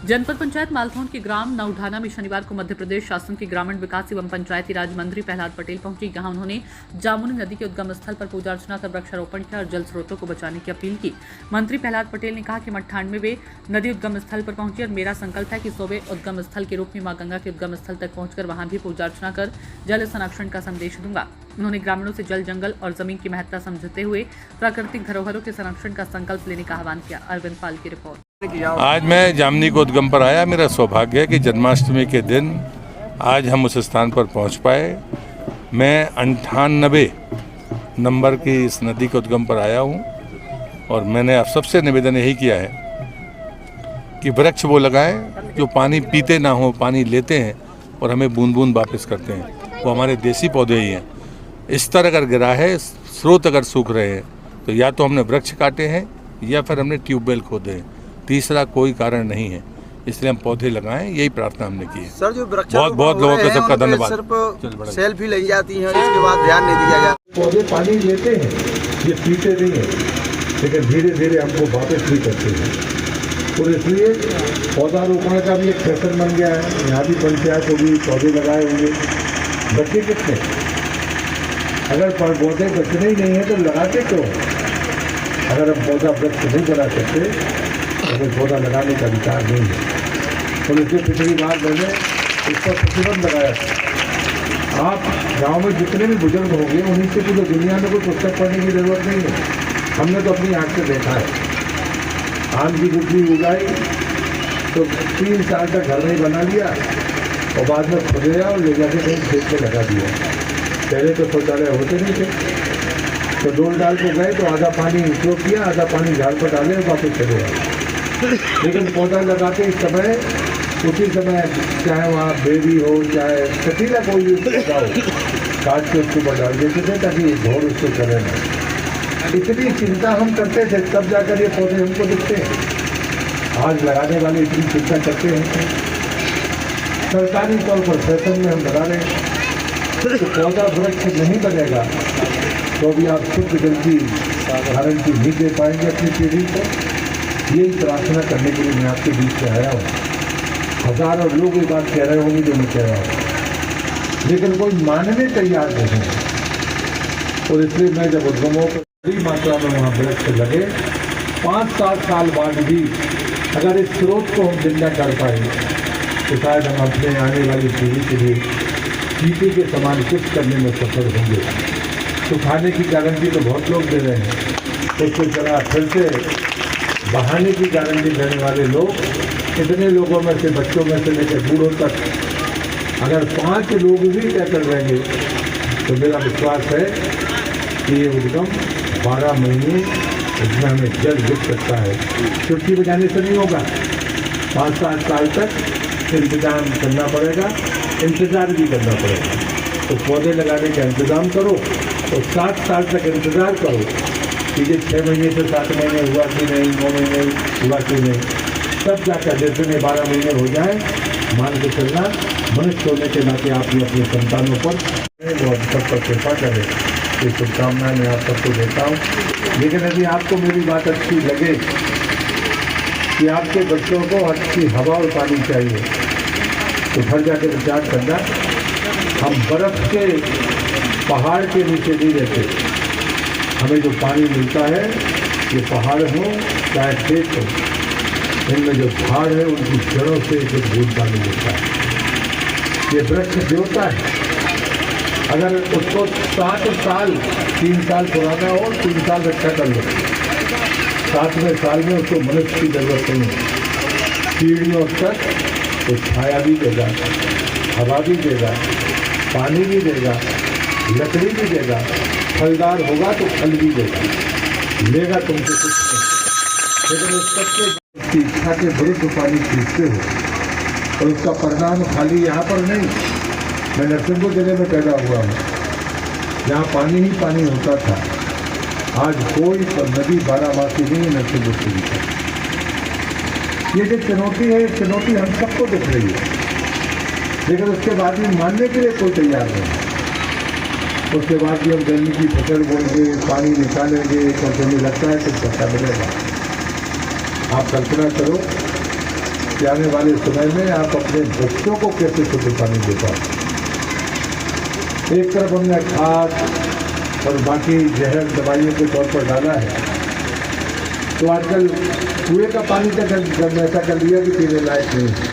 जनपद पंचायत मालथौन के ग्राम नौढाना में शनिवार को मध्य प्रदेश शासन के ग्रामीण विकास एवं पंचायती राज मंत्री प्रहलाद पटेल पहुंचे। यहां उन्होंने जामुनी नदी के उद्गम स्थल पर पूजा अर्चना कर वृक्षारोपण किया और जल स्रोतों को बचाने की अपील की। मंत्री प्रहलाद पटेल ने कहा कि 98वें नदी उद्गम स्थल पर पहुंची और मेरा संकल्प है कि 100वें उद्गम स्थल के रूप में मां गंगा के उद्गम स्थल तक पहुंचकर वहां भी पूजा अर्चना कर जल संरक्षण का संदेश दूंगा। उन्होंने ग्रामीणों से जल, जंगल और जमीन की महत्ता समझते हुए प्राकृतिक धरोहरों के संरक्षण का संकल्प लेने का आह्वान किया। अरविंद पाल की रिपोर्ट। आज मैं जामनी को उद्गम पर आया। मेरा सौभाग्य है कि जन्माष्टमी के दिन आज हम उस स्थान पर पहुंच पाए। मैं 98 नंबर की इस नदी के उद्गम पर आया हूं और मैंने आप सबसे निवेदन यही किया है कि वृक्ष वो लगाएं जो पानी पीते ना हो, पानी लेते हैं और हमें बूंद बूंद वापस करते हैं। वो हमारे देसी पौधे ही हैं। स्तर अगर गिरा है, स्रोत अगर सूख रहे हैं तो या तो हमने वृक्ष काटे हैं या फिर हमने ट्यूबवेल खोदे हैं। तीसरा कोई कारण नहीं है, इसलिए हम पौधे लगाएं, यही प्रार्थना हमने की है। सर, जो बहुत लोगों का सबका धन्यवाद। सिर्फ सेल्फी ली जाती है और इसके बाद ध्यान नहीं दिया जाता। पौधे पानी लेते हैं, ये पीते नहीं है, लेकिन धीरे धीरे हमको वापस भी करते हैं। और इसलिए पौधारोपण का भी एक फैशन बन गया है। यहाँ भी पंचायत को भी पौधे लगाए होंगे। बच्चे कितने, अगर पौधे बचने ही नहीं है तो लगाते क्यों? अगर हम पौधा वृक्ष नहीं बना सकते तो पौधा लगाने का विचार नहीं है। और इससे पिछली बार मैंने इस पर प्रतिबंध लगाया था। आप गांव में जितने भी बुजुर्ग होंगे उन्हीं से पूरी दुनिया में कोई पुस्तक पढ़ने की जरूरत नहीं है। हमने तो अपनी आँख से देखा है। आम की गुठली उगाई तो 3 साल तक घर में बना लिया और बाद में खोदेगा और ले जाके कहीं खेत में लगा दिया। पहले तो शौचालय होते नहीं थे, तो डोल डाल के गए तो आधा पानी उपयोग किया, आधा पानी झाड़ पर डाले और वापस चले गए। लेकिन पौधा लगाते इस समय उसी समय, चाहे वहाँ बेबी हो चाहे कटीला कोई भी पौधा हो, काट के उसके ऊपर डाल देते थे ताकि घोड़ उसको करे ना। इतनी चिंता हम करते थे, तब जाकर ये पौधे हमको दिखते हैं। आज लगाने वाले इतनी चिंता करते हैं, सरकारी तौर पर फैशन में हम लगा रहे हैं। तो पौधा वृक्ष नहीं बनेगा तो भी आप शुद्ध जल की गारंटी नहीं दे पाएंगे अपनी पीढ़ी को। यही प्रार्थना करने के लिए मैं आपके बीच से आया हूँ। हजारों लोग ये बात कह रहे होंगे जो मैं कह रहा हूँ, लेकिन कोई मानने तैयार नहीं है। और इसलिए मैं जब उद्गमों पर बड़ी मात्रा में वहाँ वृक्ष लगे, 5-7 साल बाद भी अगर इस स्रोत को हम जिंदा कर पाए तो शायद हम अपने आने वाली पीढ़ी के लिए चीटी के समान कुछ करने में सफल होंगे। सुखाने की गारंटी तो बहुत लोग दे रहे हैं, उसको जरा फिर से बहाने की गारंटी देने वाले लोग, इतने लोगों में से, बच्चों में से लेकर बूढ़ों तक, अगर 5 लोग भी तय कर रहेंगे तो मेरा विश्वास है कि ये उद्गम 12 महीने इसमें हमें जल जुट सकता है। चुटकी बजाने से नहीं होगा, 5-7 साल तक इंतजाम करना पड़ेगा, इंतज़ार भी करना पड़ेगा। तो पौधे लगाने का इंतज़ाम करो और 7 साल तक इंतज़ार करो कि ये 6 महीने से 7 महीने हुआ कि नहीं, 9 महीने हुआ कि नहीं, तब जाकर जैसे में 12 महीने हो जाए, मान के चलना मनुष्य होने के नाते आपने अपने संतानों पर वो सब पर कृपा करें। ये शुभकामनाएं मैं आप सबको देता हूँ। लेकिन यदि आपको मेरी बात अच्छी लगे कि आपके बच्चों को अच्छी हवा और पानी चाहिए तो घर जाके विचार करना। हम बर्फ़ के पहाड़ के नीचे नहीं रहते। हमें जो पानी मिलता है, ये पहाड़ हो चाहे खेत हो, इनमें जो झाड़ है उनकी जड़ों से कुछ बूंद पानी मिलता है। ये वृक्ष जोता है, अगर उसको 7 साल 3 साल पुराना हो, 3 साल रक्षा कर लो, 7वें साल में उसको मनुष्य की जरूरत नहीं है। पीढ़ियों तक तो छाया भी देगा, हवा भी देगा, पानी भी देगा, लकड़ी भी देगा, फलदार होगा तो फल भी देगा, लेगा तुमसे कुछ नहीं। लेकिन उस सबसे इच्छा के विरुद्ध पानी पीते हो और उसका परिणाम खाली यहाँ पर नहीं। मैं नरसिंहपुर जिले में पैदा हुआ हूँ, जहाँ पानी ही पानी होता था। आज कोई नदी 12 मासी नहीं है नरसिंहपुर के भीतर। ये जो चुनौती है, चुनौती हम सबको दिख रही है, लेकिन उसके बाद भी मानने के लिए कोई तैयार नहीं। उसके बाद भी हम गर्मी की फसल बोएंगे, पानी निकालेंगे, तो हमें लगता है कुछ पैसा मिलेगा। आप कल्पना करो कि आने वाले समय में आप अपने बच्चों को कैसे शुद्ध पानी दे पाओ। एक तरफ हमने खाद और बाकी जहर दवाइयों के तौर पर डाला है, तो आजकल कुएं का पानी तक ऐसा कर लिया कि पीने लायक नहीं।